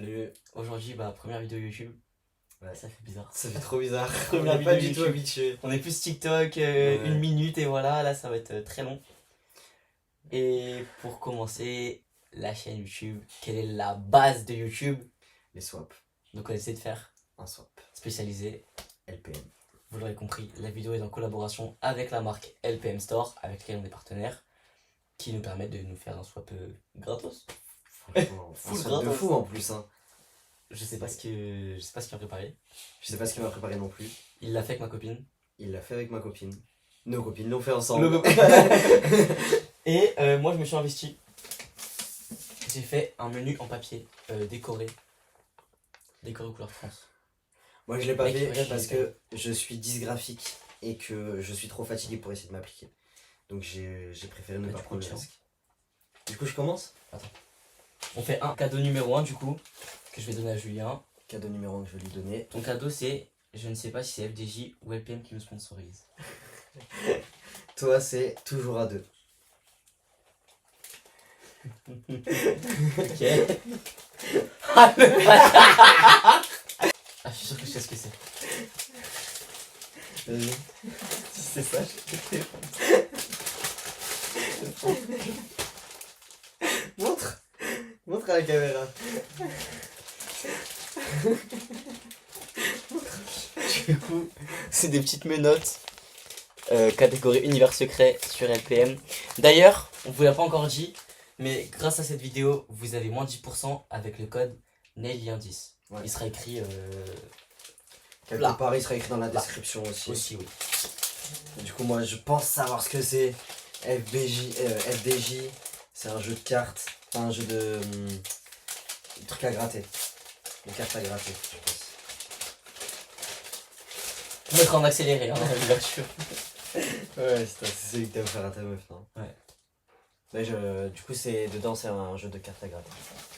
Salut. Aujourd'hui, première vidéo YouTube. Ouais. Ça fait bizarre. Ça fait trop bizarre. On Première n'est pas vidéo du tout YouTube. habitué. On est plus TikTok, Ouais. 1 minute et voilà, là ça va être très long. Et pour commencer, la chaîne YouTube, quelle est la base de YouTube? Les swaps. Donc on essaie de faire Un swap. spécialisé. LPM. Vous l'aurez compris, la vidéo est en collaboration avec la marque LPM Store, avec laquelle on est partenaire, qui nous permettent de nous faire un swap gratos. Franchement, un Full swap de gratos. fou en plus. Hein. Je sais pas ce qu'il a préparé. Je sais pas ce qu'il m'a préparé non plus. Il l'a fait avec ma copine. Il l'a fait avec ma copine. Nos copines l'ont fait ensemble. Et moi je me suis investi. J'ai fait un menu en papier décoré. Décoré couleur France. Moi je l'ai pas Mec, fait regarde, parce je l'ai que je suis dysgraphique et que je suis trop fatigué pour essayer de m'appliquer. Donc j'ai préféré ne Bah, pas du coup, prendre le tiens. risque. Du coup je commence. On fait un cadeau numéro 1 du coup, que je vais donner à Julien. Cadeau numéro 1 que je vais lui donner. Ton cadeau c'est, je ne sais pas si c'est FDJ ou LPM qui nous sponsorise. Toi c'est toujours à deux. Ok. Ah le bâtard. Ah je suis sûr que je sais ce que c'est. Vas-y. Si c'est ça, je sais. Montre. Montre à la caméra. Du coup, c'est des petites menottes catégorie univers secret sur LPM. D'ailleurs, on vous l'a pas encore dit, mais grâce à cette vidéo, vous avez moins 10% avec le code NAILLIEN10. Ouais. Il sera écrit Quelque Là. part il sera écrit dans la description aussi. aussi, oui. Du coup moi je pense savoir ce que c'est. FDJ, c'est un jeu de cartes, enfin un jeu de trucs à gratter. Des cartes à gratter, je pense. On mettra en accéléré, hein, l'ouverture. Ouais, c'est celui que t'as offert à ta meuf, non? Ouais. Mais du coup dedans c'est un jeu de cartes à gratter.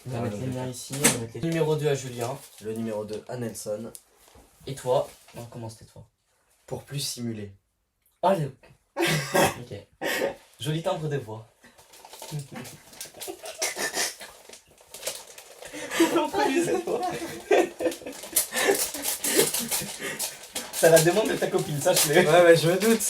On va mettre les miens ici, on va mettre les numéro 2 à Julien. Le numéro 2 à Nelson. Et toi, on commence tais-toi. Pour plus simuler. Oh le... Ok. Joli timbre de voix. Ça la demande de ta copine, sache-le. Ouais je me doute.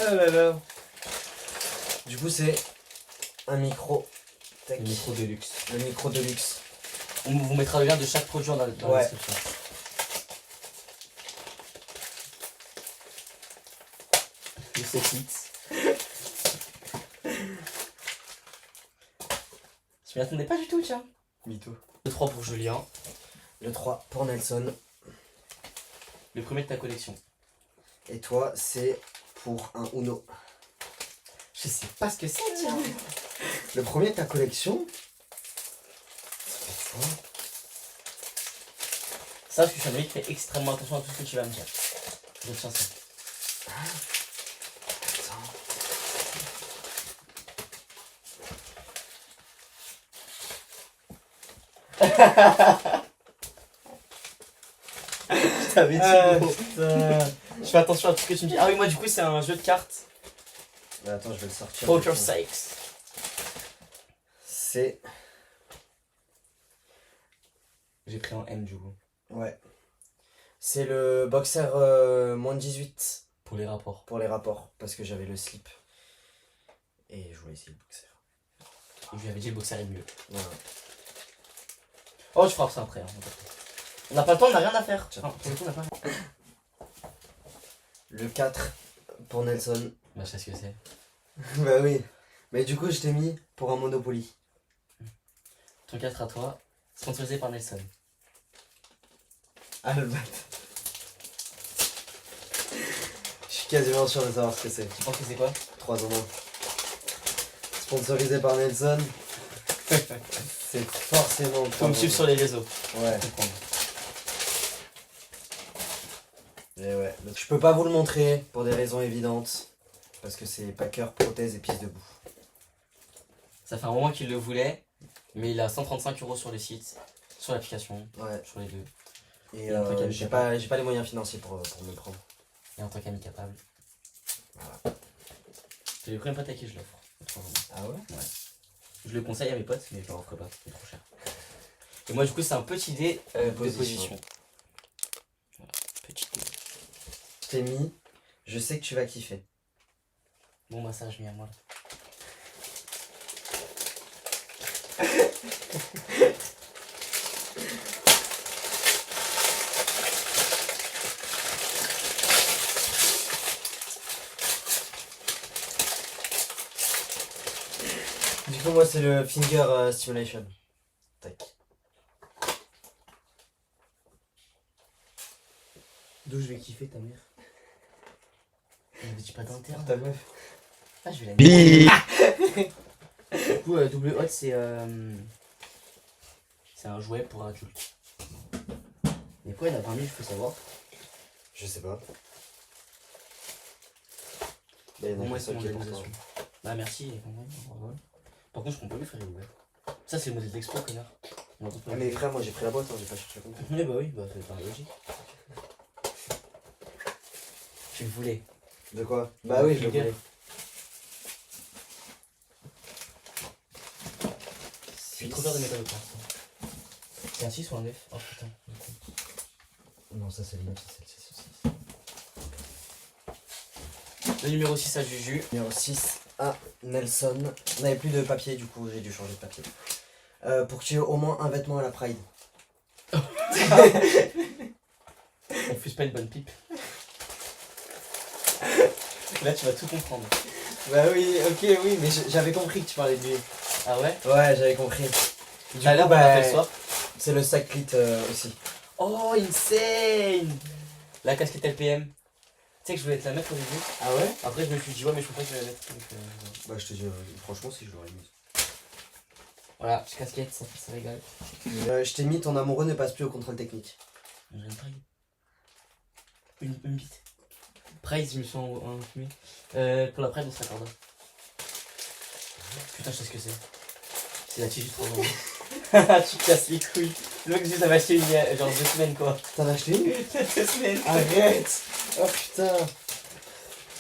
Oh là là. Du coup c'est un micro. Tac. Le micro de luxe. Le micro de luxe. On vous mettra le lien de chaque produit dans la Ouais. description. Le set-it. Je m'y attendais pas du tout, tiens. Mytho. Le 3 pour Julien. Le 3 pour Nelson. Le premier de ta collection. Et toi, c'est pour un Uno. Je sais pas ce que c'est, tiens. Le premier de ta collection. Sache que je suis un mec qui fait extrêmement attention à tout ce que tu vas me dire. Je tiens ça. Je t'avais dit, gros. Je fais attention à tout ce que tu me dis. Ah oui, moi du coup c'est un jeu de cartes. Mais attends, je vais le sortir. Poker Sakes. C'est. J'ai pris un M du coup. Ouais. C'est le boxer moins de 18 Pour les rapports. pour les rapports. Parce que j'avais le slip. Et je voulais essayer le boxer. Et je lui avais dit le boxer est mieux. Voilà. Oh, je frappe ça après. Hein. On n'a pas le temps, on n'a rien à faire. Tiens. Enfin, pour le coup, on n'a pas... Le 4 pour Nelson. Bah, je sais ce que c'est. Bah oui. Mais du coup, je t'ai mis pour un Monopoly. Ton 4 à toi, sponsorisé par Nelson. Ah le bat. Je suis quasiment sûr de savoir ce que c'est. Tu penses que c'est quoi? 3 en 1. Sponsorisé par Nelson. C'est forcément. Faut me suivre sur les réseaux. Ouais. Comprendre. Et ouais. Je peux pas vous le montrer pour des raisons évidentes. Parce que c'est packer, prothèse et pièces debout. Ça fait un moment qu'il le voulait, mais il a 135 € sur le site, sur l'application, Ouais. sur les deux. Et Et en tant qu'ami j'ai capable. pas les moyens financiers pour me le prendre. Et en tant qu'ami capable. Voilà. C'est le premier pote à qui je l'offre. Ah ouais? Je le conseille à mes potes, mais je leur offre pas, c'est trop cher. Et moi, du coup, c'est un petit dé de position. Voilà, petit dé. Je t'ai mis, je sais que tu vas kiffer. Bon massage mis à moi là. Du coup, moi, c'est le finger stimulation. Tac. D'où je vais kiffer ta mère. Ne dis pas d'interne. Ta meuf. Ah, je vais la mettre. Du coup, double hot, c'est un jouet pour adultes. Et quoi, il y en a 20 000, je peux savoir. Je sais pas. Bah, il y en a Bon, moi, que c'est ça mon qui est pour réalisation. toi. Bah, merci. Par contre, je comprends pas le faire ouvert. Ça, c'est le modèle d'expo, connard. On va Ah, mais frère, moi j'ai pris la boîte, hein, j'ai pas cherché comme ça. Oui, bah oui, bah c'est pas logique. Tu le voulais. De quoi? Bah oui, je le Finger. voulais. Je suis trop peur de mettre le point. C'est un 6 ou un 9? Oh putain. Non, ça c'est le 9, ça c'est le 6. Le numéro 6 à Juju. Numéro 6 à Nelson. On n'avait plus de papier, du coup j'ai dû changer de papier. Pour que tu aies au moins un vêtement à la Pride. On fuse pas une bonne pipe. Là, tu vas tout comprendre. Bah oui, ok, oui, mais j'avais compris que tu parlais de lui. Ah ouais? Ouais, j'avais compris. Du Là, coup, on a fait le swap. c'est le sac clit aussi. Oh, insane! La casquette LPM. Tu sais que je voulais te la mettre au début. Ah ouais? Après, je me suis dit, ouais, mais je peux pas que je la mette. Donc, Bah je te dis, franchement si je l'aurais mis. voilà, petite casquette, ça régale. Je t'ai mis ton amoureux ne passe plus au contrôle technique. J'ai une Pride. Une bite. Pride, je me suis enfumé. Pour la Pride, on se raccorde. Putain, je sais ce que c'est. C'est la tige du 3 ans. Tu te casses les couilles. Le mec, juste avait acheté une genre 2 semaines quoi. T'en as acheté une? 2 semaines. Arrête! Oh putain!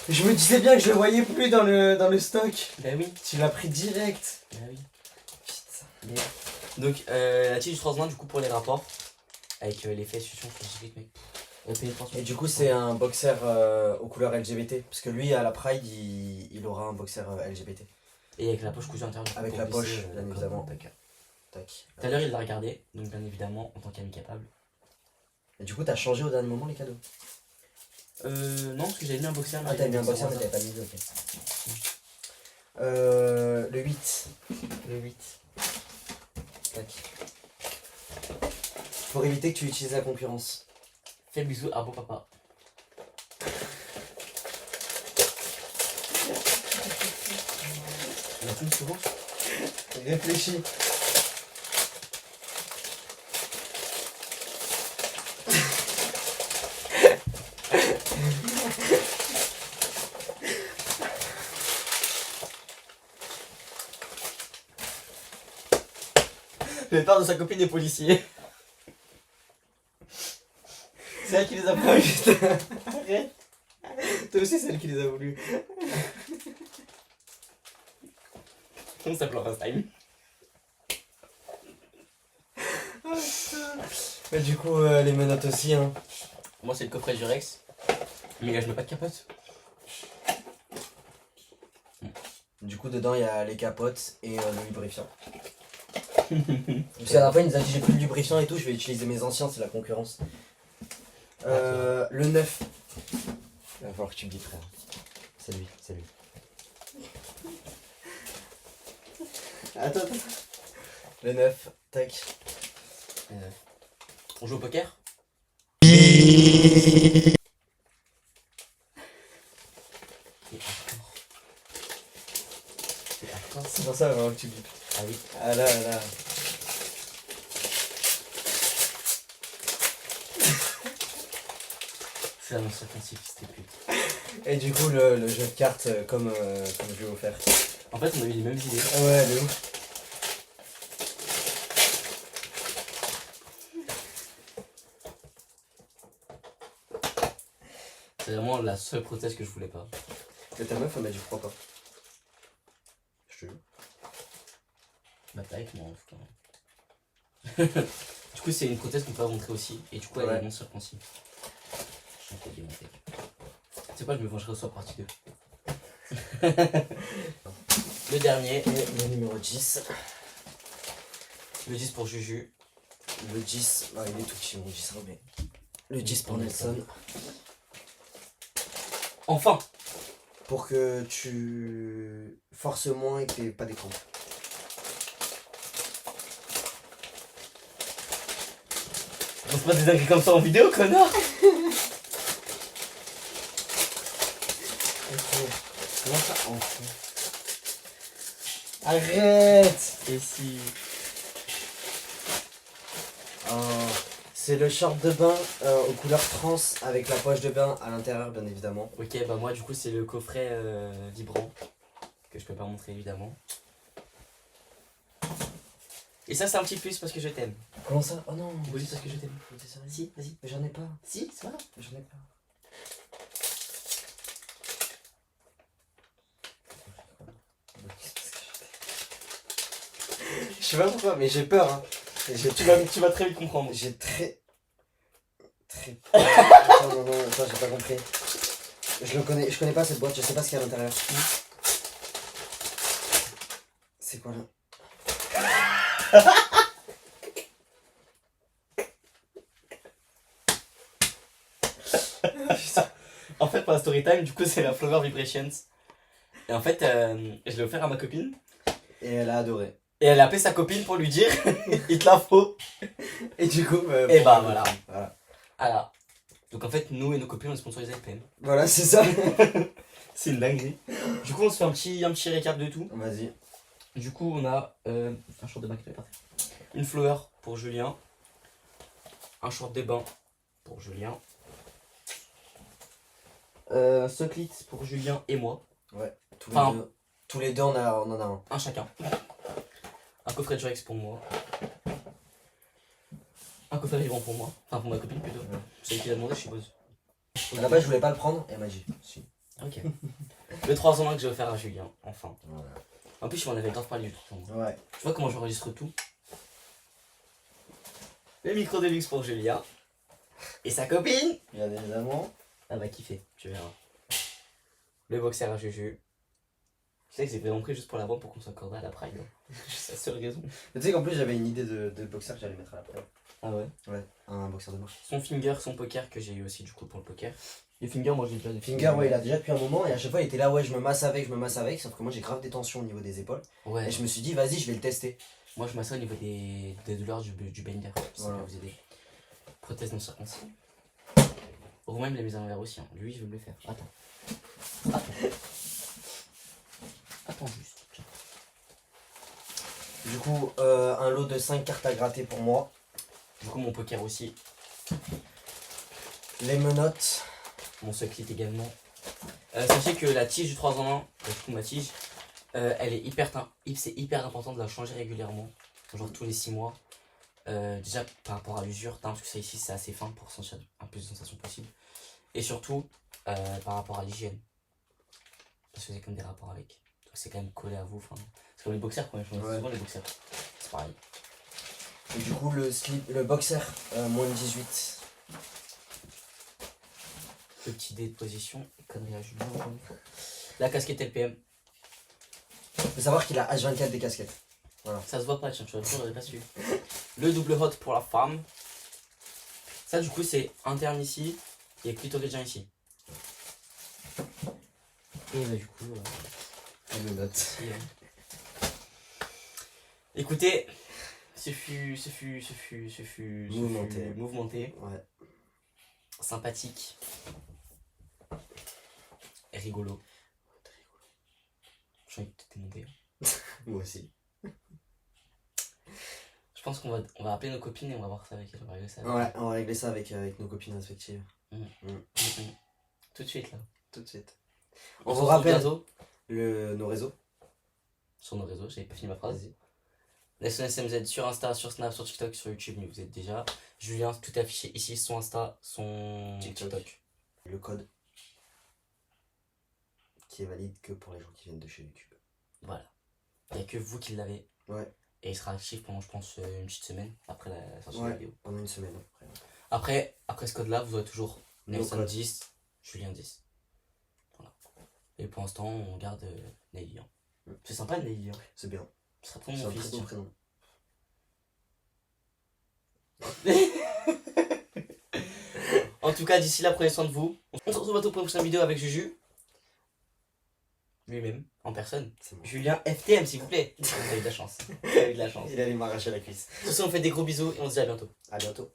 Je me disais bien que je le voyais plus dans le stock. Bah oui. Tu l'as pris direct. Bah oui. Putain. Yeah. Donc, la tige du 3 ans, du coup, pour les rapports. Avec les fesses, je pense que mec. Et du coup, c'est un boxer aux couleurs LGBT. Parce que lui, à la Pride, il aura un boxer LGBT. Et avec la poche cousue intérieure. Avec pour la glisser, poche, bien évidemment. tac. Tac. Tout à l'heure, il l'a regardé, donc bien évidemment, en tant qu'ami capable. Et du coup, t'as changé au dernier moment les cadeaux? Non, parce que j'avais mis un boxer. Ah, t'avais mis un boxer, mais t'avais pas mis, ok. Le 8. Le 8. Tac. Pour éviter que tu utilises la concurrence. Fais bisous à bon papa. Il a plus de secondes. Réfléchis. Le père de sa copine est policier. C'est elle qui les a voulu. Arrête. Toi aussi, c'est elle qui les a voulu. On s'appelle Rose Time. Mais du coup, les menottes aussi, hein. Moi, c'est le coffret du Rex. Mais là, je mets pas de capote. Du coup, dedans, il y a les capotes et le lubrifiant. Parce qu'à la fin, il nous a dit j'ai plus de lubrifiant et tout, je vais utiliser mes anciens, c'est la concurrence. Le 9. Il va falloir que tu me dises, frère. C'est lui, c'est lui. Attends. Le 9, tac. On joue au poker? C'est pour ça vraiment que tu me dis. Ah oui. Ah là là. C'est un ancien principe, c'était pute. Et du coup, le jeu de cartes comme je vais vous faire. En fait, on a eu les mêmes idées. Ah ouais, de ouf. C'est vraiment la seule prothèse que je voulais pas. Mais ta meuf, elle m'a dit je crois pas. Je Je... Bah t'es avec moi en tout cas. Du coup c'est une prothèse qu'on peut montrer aussi. Et du coup elle est non circoncis. Je vais démonter. C'est quoi, je me vengerai au soir partie 2. Le dernier. Et le numéro 10. Le 10 pour Juju. Le 10, il est tout petit mon 10, mais... Le 10 pour Nelson. Enfin. Pour que tu forces moins et que t'aies pas des crampes. On se passe des dingueries comme ça en vidéo, connard. Comment ça enfin? Arrête! Et si... C'est le short de bain aux couleurs trans avec la poche de bain à l'intérieur bien évidemment. Ok, bah moi du coup c'est le coffret vibrant que je peux pas montrer évidemment. Et ça c'est un petit plus parce que je t'aime. Comment ça? Oh non! Oui, parce que je t'aime. Si, vas-y. Mais j'en ai pas. Si, c'est vrai. J'en ai pas. Je sais pas pourquoi, mais j'ai peur. Hein. Tu vas très vite comprendre. J'ai très attends, non, attends, j'ai pas compris. Je connais pas cette boîte, je sais pas ce qu'il y a à l'intérieur. C'est quoi là? En fait pour la story time, du coup c'est la Flower Vibrations. Et en fait je l'ai offert à ma copine. Et elle a adoré. Et elle a appelé sa copine pour lui dire il te la faut. Et du coup, et bah voilà. Voilà. Donc en fait nous et nos copines on est sponsorisés avec PM. Voilà, c'est ça. C'est une dinguerie. Du coup on se fait un petit récap de tout. Vas-y. Du coup on a un short de bain qui doit partir. Une flower pour Julien. Un short de bain pour Julien. Ce clit pour Julien et moi. Ouais, Enfin, tous les deux on en a un. Un chacun. Un coffret de Jorex pour moi. Un coffret vivant pour moi. Enfin pour ma copine plutôt. Ouais. C'est elle qui l'a demandé je suppose. À la base je voulais pas le prendre et elle m'a dit si. Ok. Le 3 en 1 que j'ai offert à Julien, enfin. Voilà. En plus je m'en avais grave parlé du truc. Ouais. Tu vois comment j'enregistre tout. Le micro de luxe pour Julien. Et sa copine. Bien évidemment. Elle va kiffer, tu verras. Le boxer à Juju. Tu sais que c'est vraiment pris juste pour la vendre pour qu'on s'accorde à la Pride. Hein. C'est la seule raison. Mais tu sais qu'en plus j'avais une idée de boxer que j'allais mettre à la preuve. Ah ouais. Ouais, un boxer de marche. Son finger, son poker que j'ai eu aussi du coup pour le poker. Les fingers, moi j'ai déjà des Finger, ouais, il a déjà depuis un moment et à chaque fois il était là, ouais, je me masse avec, sauf que moi j'ai grave des tensions au niveau des épaules. Ouais. Et je me suis dit, vas-y, je vais le tester. Moi je m'assure au niveau des douleurs du banger. Ça Voilà. va vous aider. Prothèse non circoncis. Romain me l'a mis à l'envers aussi. Hein. Lui, je vais me le faire. Attends. Attends juste. Tiens. Du coup, un lot de 5 cartes à gratter pour moi. Du coup, mon poker aussi. Les menottes. Mon secret également. Sachez que la tige du 3 en 1, du coup ma tige, elle est c'est hyper important de la changer régulièrement. Genre tous les 6 mois. Déjà par rapport à l'usure, parce que ça ici c'est assez fin pour sentir un plus de sensation possible. Et surtout par rapport à l'hygiène. Parce que c'est comme des rapports avec. Donc c'est quand même collé à vous. C'est comme les boxers quand même, je Ouais. souvent les boxers. C'est pareil. Et du coup, le boxer, moins de 18. Le petit dé de position, connerie à Julien encore une fois. La casquette LPM. Faut savoir qu'il a H24 des casquettes. Voilà. Ça se voit pas, tiens, tu vois, j'aurais pas su. Le double hot pour la femme. Ça, du coup, c'est interne ici et clitoridien ici. Et bah, du coup. Les menottes. Si, écoutez, ce fut mouvementé, Ouais. sympathique, et rigolo. J'ai envie de te démonter. Moi aussi. Je pense qu'on va appeler nos copines et on va voir ça avec elles. On va régler ça. Ouais, on va régler ça avec nos copines respectives. Tout de suite là. Tout de suite. On On se vous retrouve rappelle bientôt nos réseaux. sur nos réseaux. J'avais pas fini ma phrase. Nelson SMZ sur Insta, sur Snap, sur TikTok, sur YouTube, mais vous êtes déjà. Julien, tout affiché ici, son Insta, son TikTok. Le code qui est valide que pour les gens qui viennent de chez YouTube. Voilà. Il n'y a que vous qui l'avez. Ouais. Et il sera actif pendant, je pense, une petite semaine après la sortie de Ouais. la vidéo. Pendant une semaine après. Après ce code-là, vous aurez toujours Nos Nelson codes. 10, Julien 10. Voilà. Et pour l'instant, on garde Nélian. C'est sympa, Nélian. C'est bien. Ce sera pour C'est mon un très fils. bon tiens. prénom. En tout cas, d'ici là, prenez soin de vous. On se retrouve bientôt pour une prochaine vidéo avec Juju. Lui-même, en personne. C'est bon. Julien FTM, s'il vous plaît. Vous avez eu de la chance. Vous avez eu de la chance. Il allait m'arracher la cuisse. Sur ce, on fait des gros bisous et on se dit à bientôt. À bientôt.